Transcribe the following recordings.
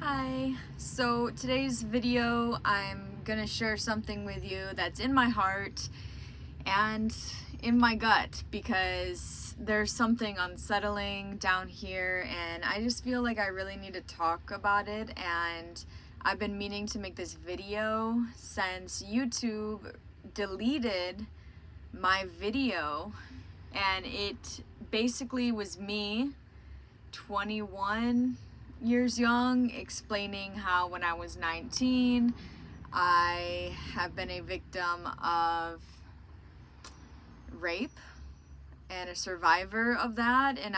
Hi, so today's video I'm gonna share something with you that's in my heart and in my gut because there's something unsettling down here and I just feel like I really need to talk about it. And I've been meaning to make this video since YouTube deleted my video, and it basically was me 21 years young explaining how when I was 19 I have been a victim of rape and a survivor of that. And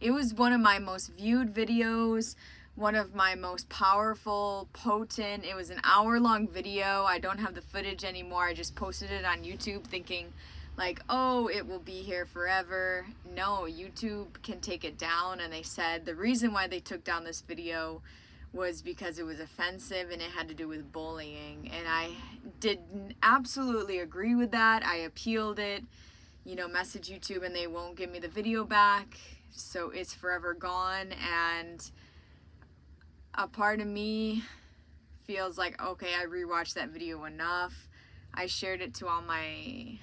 it was one of my most viewed videos, one of my most powerful, potent. It was an hour-long video. I don't have the footage anymore. I just posted it on YouTube thinking like, oh, it will be here forever. No, YouTube can take it down, and they said the reason why they took down this video was because it was offensive and it had to do with bullying. And I did absolutely agree with that. I appealed it, message YouTube, and they won't give me the video back. So it's forever gone. And a part of me feels like, okay, I rewatched that video enough. I shared it to all my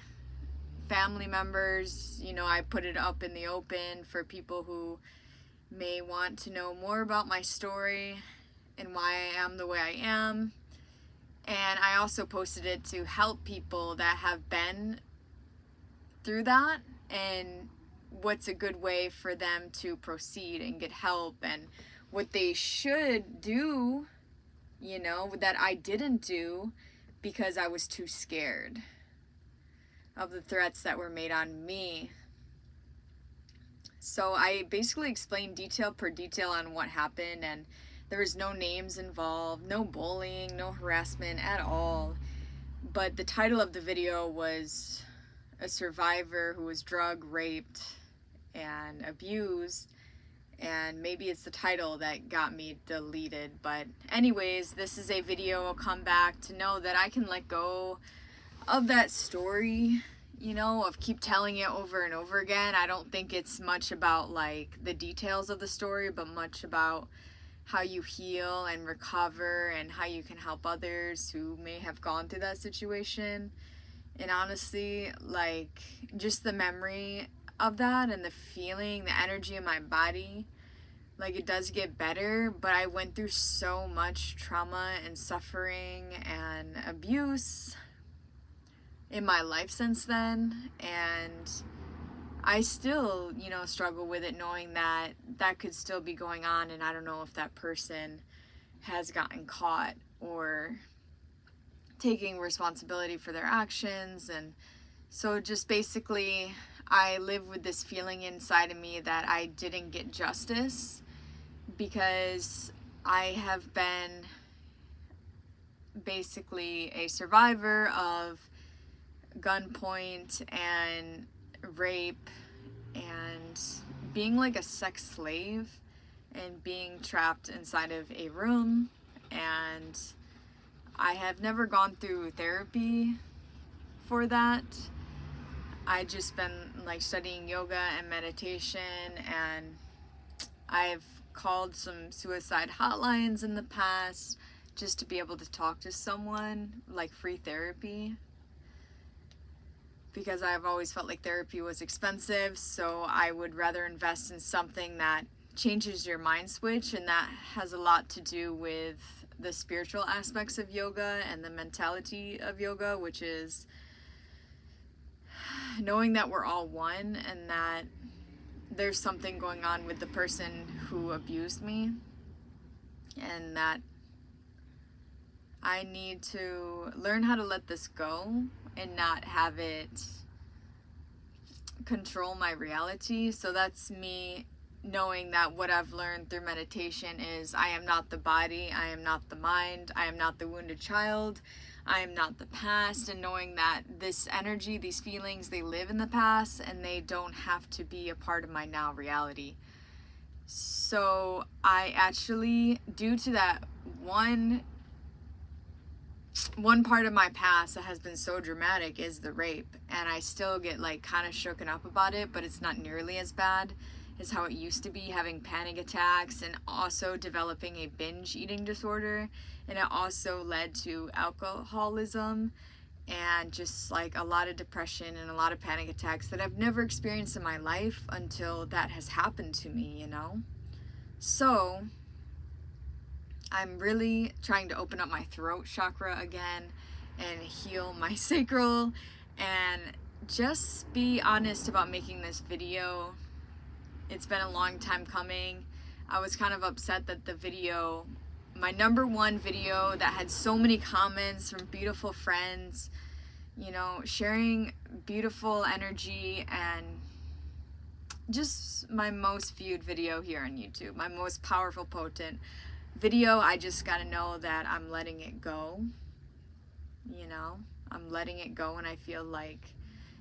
family members. I put it up in the open for people who may want to know more about my story and why I am the way I am. And I also posted it to help people that have been through that and what's a good way for them to proceed and get help and what they should do, that I didn't do because I was too scared of the threats that were made on me. So I basically explained detail per detail on what happened, and there was no names involved, no bullying, no harassment at all. But the title of the video was a survivor who was drug raped and abused, and maybe it's the title that got me deleted. But anyways, this is a video I'll come back to know that I can let go of that story, of keep telling it over and over again. I don't think it's much about like the details of the story, but much about how you heal and recover and how you can help others who may have gone through that situation. And honestly, like, just the memory of that and the feeling, the energy in my body, like, it does get better. But I went through so much trauma and suffering and abuse in my life since then, and I still, struggle with it, knowing that that could still be going on, and I don't know if that person has gotten caught or taking responsibility for their actions. And so just basically I live with this feeling inside of me that I didn't get justice because I have been basically a survivor of gunpoint and rape and being like a sex slave and being trapped inside of a room. And I have never gone through therapy for that. I just been like studying yoga and meditation, and I've called some suicide hotlines in the past just to be able to talk to someone, like free therapy, because I've always felt like therapy was expensive. So I would rather invest in something that changes your mind switch, and that has a lot to do with the spiritual aspects of yoga and the mentality of yoga, which is knowing that we're all one and that there's something going on with the person who abused me, and that I need to learn how to let this go and not have it control my reality. So that's me knowing that what I've learned through meditation is I am not the body, I am not the mind, I am not the wounded child, I am not the past, and knowing that this energy, these feelings, they live in the past and they don't have to be a part of my now reality. So I actually, due to that one part of my past that has been so dramatic is the rape, and I still get like kind of shooken up about it, but it's not nearly as bad is how it used to be, having panic attacks and also developing a binge eating disorder. And it also led to alcoholism and just like a lot of depression and a lot of panic attacks that I've never experienced in my life until that has happened to me, you know? So I'm really trying to open up my throat chakra again and heal my sacral and just be honest about making this video. It's been a long time coming. I was kind of upset that the video, my #1 video that had so many comments from beautiful friends, you know, sharing beautiful energy, and just my most viewed video here on YouTube, my most powerful, potent video. I just gotta know that I'm letting it go, you know, I'm letting it go, and I feel like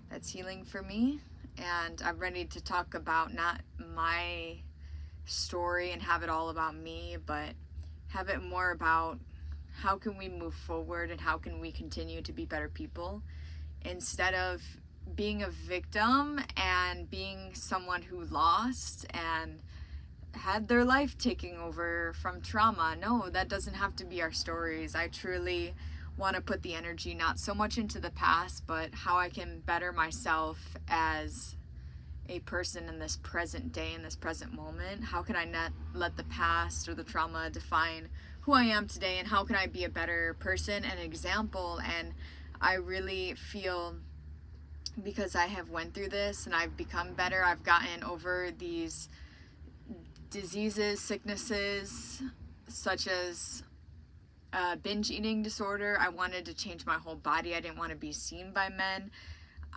that's healing for me. And I'm ready to talk about not my story and have it all about me, but have it more about how can we move forward and how can we continue to be better people instead of being a victim and being someone who lost and had their life taking over from trauma. No, that doesn't have to be our stories. I truly want to put the energy not so much into the past, but how I can better myself as a person in this present day, in this present moment. How can I not let the past or the trauma define who I am today, and how can I be a better person and example? And I really feel, because I have went through this and I've become better, I've gotten over these diseases, sicknesses, such as binge eating disorder. I wanted to change my whole body. I didn't want to be seen by men.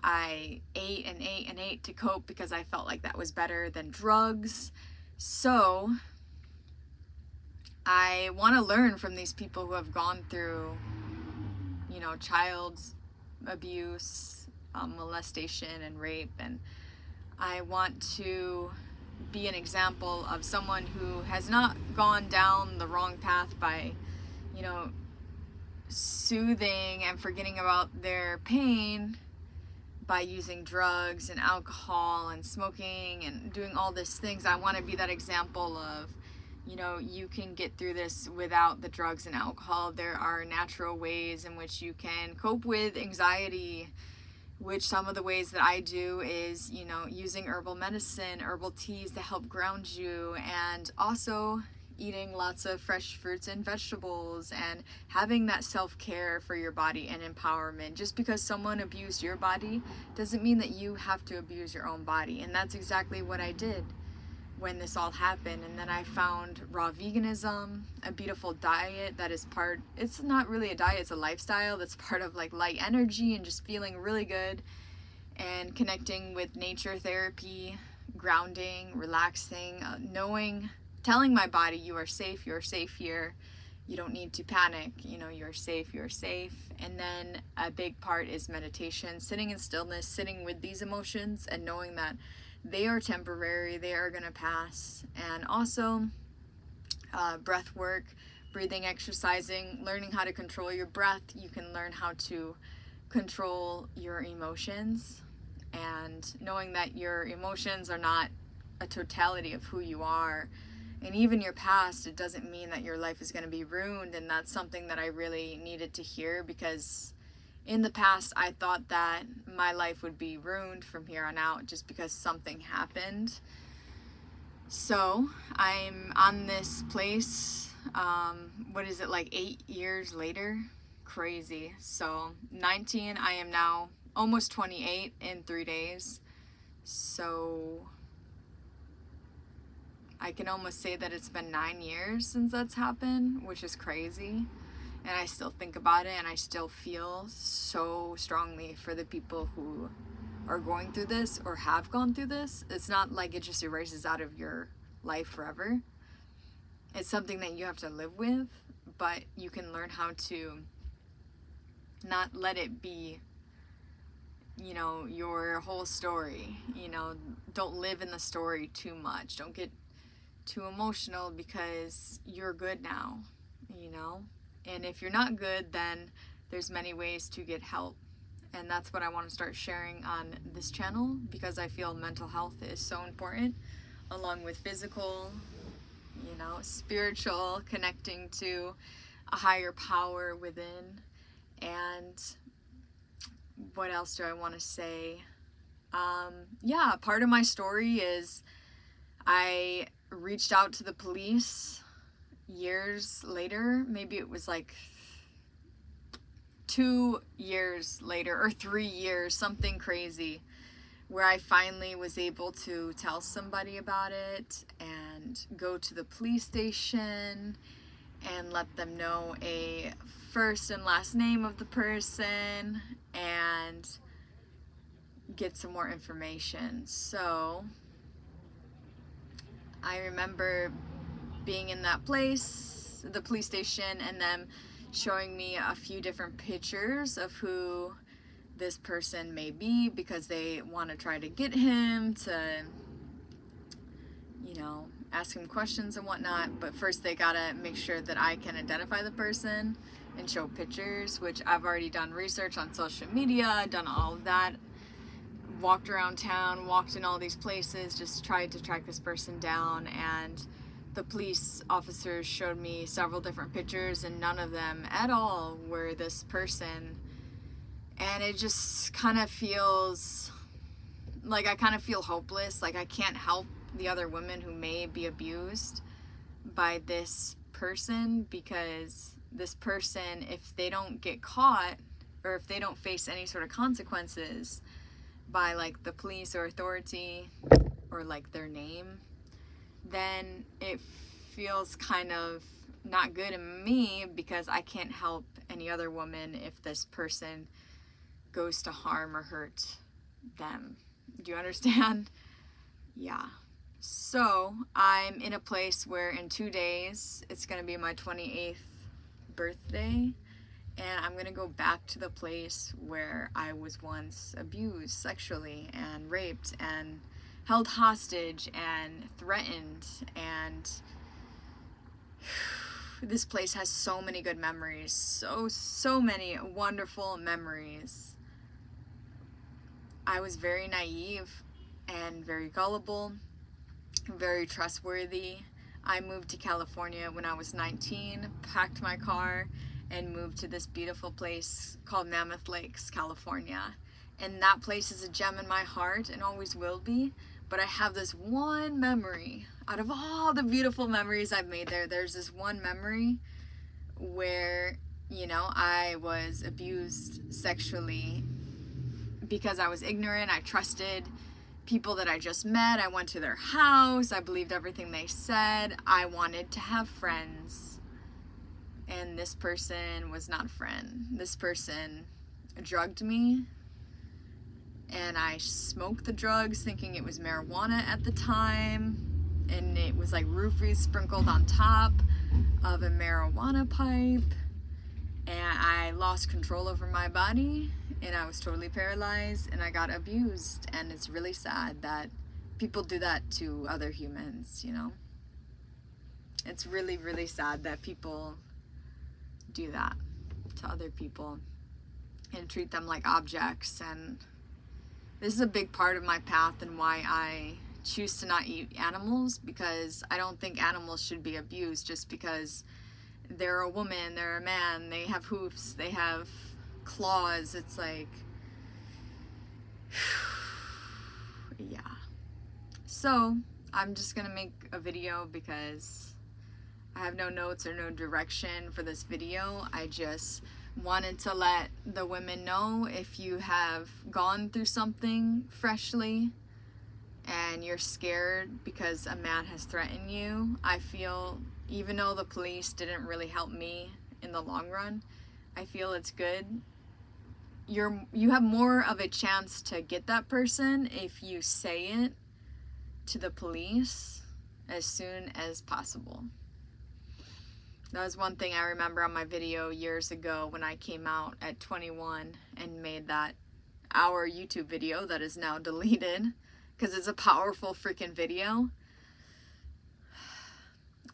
I ate and ate and ate to cope because I felt like that was better than drugs. So I want to learn from these people who have gone through, you know, child abuse, molestation and rape, and I want to be an example of someone who has not gone down the wrong path by, you know, soothing and forgetting about their pain by using drugs and alcohol and smoking and doing all these things. I want to be that example of, you know, you can get through this without the drugs and alcohol. There are natural ways in which you can cope with anxiety, which some of the ways that I do is, you know, using herbal medicine, herbal teas to help ground you, and also eating lots of fresh fruits and vegetables and having that self-care for your body and empowerment. Just because someone abused your body doesn't mean that you have to abuse your own body. And that's exactly what I did when this all happened. And then I found raw veganism, a beautiful diet that is part, it's not really a diet, it's a lifestyle that's part of like light energy and just feeling really good and connecting with nature therapy, grounding, relaxing, knowing, telling my body, you are safe here, you don't need to panic, you know, you're safe. And then a big part is meditation, sitting in stillness, sitting with these emotions and knowing that they are temporary, they are gonna pass. And also breath work, breathing, exercising, learning how to control your breath. You can learn how to control your emotions, and knowing that your emotions are not a totality of who you are. And even your past, it doesn't mean that your life is going to be ruined. And that's something that I really needed to hear, because in the past I thought that my life would be ruined from here on out just because something happened. So I'm on this place, what is it, like 8 years later? Crazy. So 19, I am now almost 28 in 3 days. So I can almost say that it's been 9 years since that's happened, which is crazy. And I still think about it, and I still feel so strongly for the people who are going through this or have gone through this. It's not like it just erases out of your life forever. It's something that you have to live with, but you can learn how to not let it be, you know, your whole story. You know, don't live in the story too much. Don't get too emotional because you're good now, you know? And if you're not good, then there's many ways to get help. And that's what I want to start sharing on this channel, because I feel mental health is so important. along with physical, spiritual, connecting to a higher power within. And what else do I want to say? Yeah, part of my story is I reached out to the police years later. Maybe it was like 2 years later or 3 years, something crazy, where I finally was able to tell somebody about it and go to the police station and let them know a first and last name of the person and get some more information. So I remember being in that place, the police station, and them showing me a few different pictures of who this person may be, because they want to try to get him to, ask him questions and whatnot. But first they gotta make sure that I can identify the person and show pictures, which I've already done research on social media, done all of that, walked around town, walked in all these places, just tried to track this person down. And the police officers showed me several different pictures, and none of them at all were this person. And it just kind of feels like I kind of feel hopeless, like I can't help the other women who may be abused by this person, because this person, if they don't get caught or if they don't face any sort of consequences by like the police or authority or like their name, then it feels kind of not good in me, because I can't help any other woman if this person goes to harm or hurt them. Do you understand? Yeah. So I'm in a place where in 2 days it's gonna be my 28th birthday, and I'm gonna go back to the place where I was once abused sexually and raped and held hostage and threatened. And this place has so many good memories, so many wonderful memories. I was very naive and very gullible, very trustworthy. I moved to California when I was 19, packed my car, and moved to this beautiful place called Mammoth Lakes, California. And that place is a gem in my heart and always will be. But I have this one memory. Out of all the beautiful memories I've made there, there's this one memory where, I was abused sexually because I was ignorant. I trusted people that I just met. I went to their house. I believed everything they said. I wanted to have friends. And this person was not a friend. This person drugged me. And I smoked the drugs thinking it was marijuana at the time. And it was like roofies sprinkled on top of a marijuana pipe. And I lost control over my body, and I was totally paralyzed, and I got abused. And it's really sad that people do that to other humans, It's really, really sad that people do that to other people and treat them like objects. And this is a big part of my path and why I choose to not eat animals, because I don't think animals should be abused just because they're a woman, they're a man, they have hoofs, they have claws. It's like, yeah. So I'm just gonna make a video because I have no notes or no direction for this video. I just wanted to let the women know, if you have gone through something freshly and you're scared because a man has threatened you, I feel, even though the police didn't really help me in the long run, I feel it's good. You have more of a chance to get that person if you say it to the police as soon as possible. That was one thing I remember on my video years ago when I came out at 21 and made that hour YouTube video that is now deleted, because it's a powerful freaking video.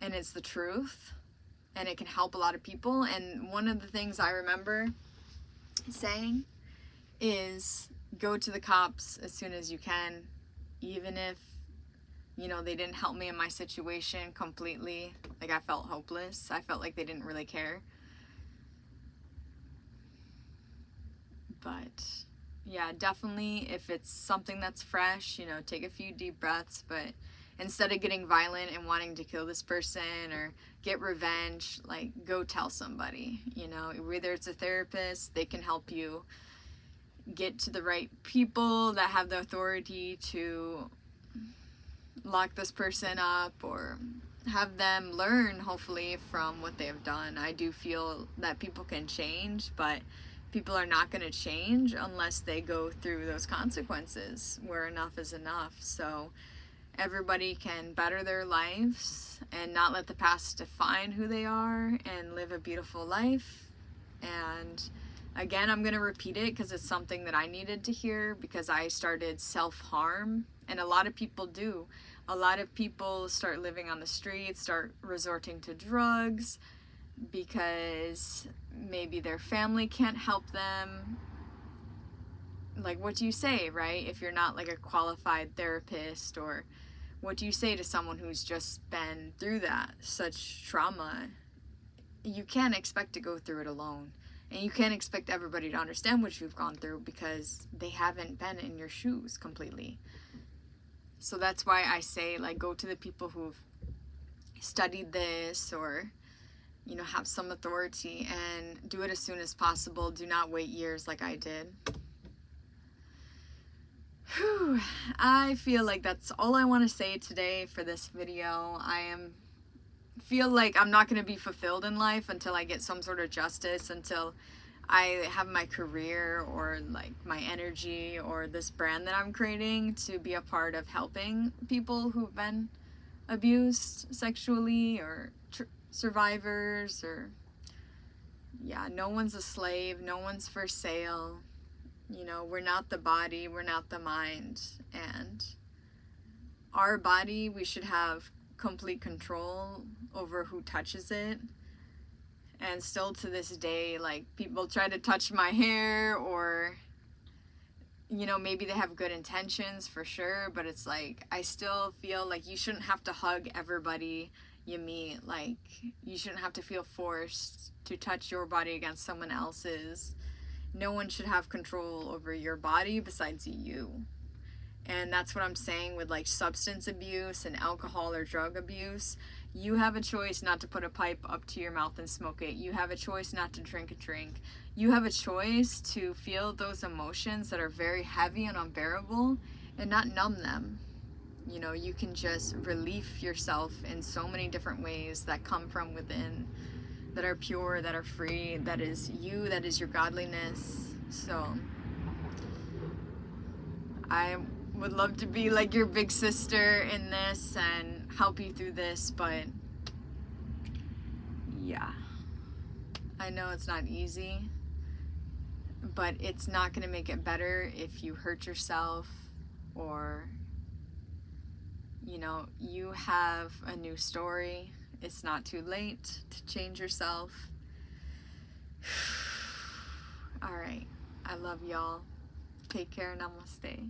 And it's the truth, and it can help a lot of people. And one of the things I remember saying is, go to the cops as soon as you can, even if You know, they didn't help me in my situation completely. Like, I felt hopeless. I felt like they didn't really care. But yeah, definitely if it's something that's fresh, you know, take a few deep breaths, but instead of getting violent and wanting to kill this person or get revenge, like, go tell somebody, you know, whether it's a therapist, they can help you get to the right people that have the authority to lock this person up, or have them learn, hopefully, from what they have done. I do feel that people can change, but people are not going to change unless they go through those consequences where enough is enough. So everybody can better their lives and not let the past define who they are, and live a beautiful life. And again, I'm going to repeat it because it's something that I needed to hear, because I started self-harm, and a lot of people do. A lot of people start living on the streets, start resorting to drugs because maybe their family can't help them. Like, what do you say, right? If you're not like a qualified therapist, or what do you say to someone who's just been through that, such trauma? You can't expect to go through it alone. And you can't expect everybody to understand what you've gone through, because they haven't been in your shoes completely. So that's why I say, like, go to the people who've studied this, or, you know, have some authority, and do it as soon as possible. Do not wait years like I did. Whew. I feel like that's all I want to say today for this video. Feel like I'm not going to be fulfilled in life until I get some sort of justice, until I have my career, or like my energy, or this brand that I'm creating to be a part of helping people who've been abused sexually, or survivors, or yeah, no one's a slave, no one's for sale. You know, we're not the body, we're not the mind, and our body, we should have complete control over who touches it. And still to this day, like, people try to touch my hair, or, you know, maybe they have good intentions for sure, but it's like, I still feel like you shouldn't have to hug everybody you meet. Like, you shouldn't have to feel forced to touch your body against someone else's. No one should have control over your body besides you. And that's what I'm saying with like substance abuse and alcohol or drug abuse. You have a choice not to put a pipe up to your mouth and smoke it. You have a choice not to drink a drink. You have a choice to feel those emotions that are very heavy and unbearable and not numb them. You know, you can just relieve yourself in so many different ways that come from within, that are pure, that are free, that is you, that is your godliness. So I would love to be like your big sister in this and help you through this, but yeah, I know it's not easy, but it's not going to make it better if you hurt yourself, or, you know, you have a new story. It's not too late to change yourself. All right, I love y'all. Take care. Namaste.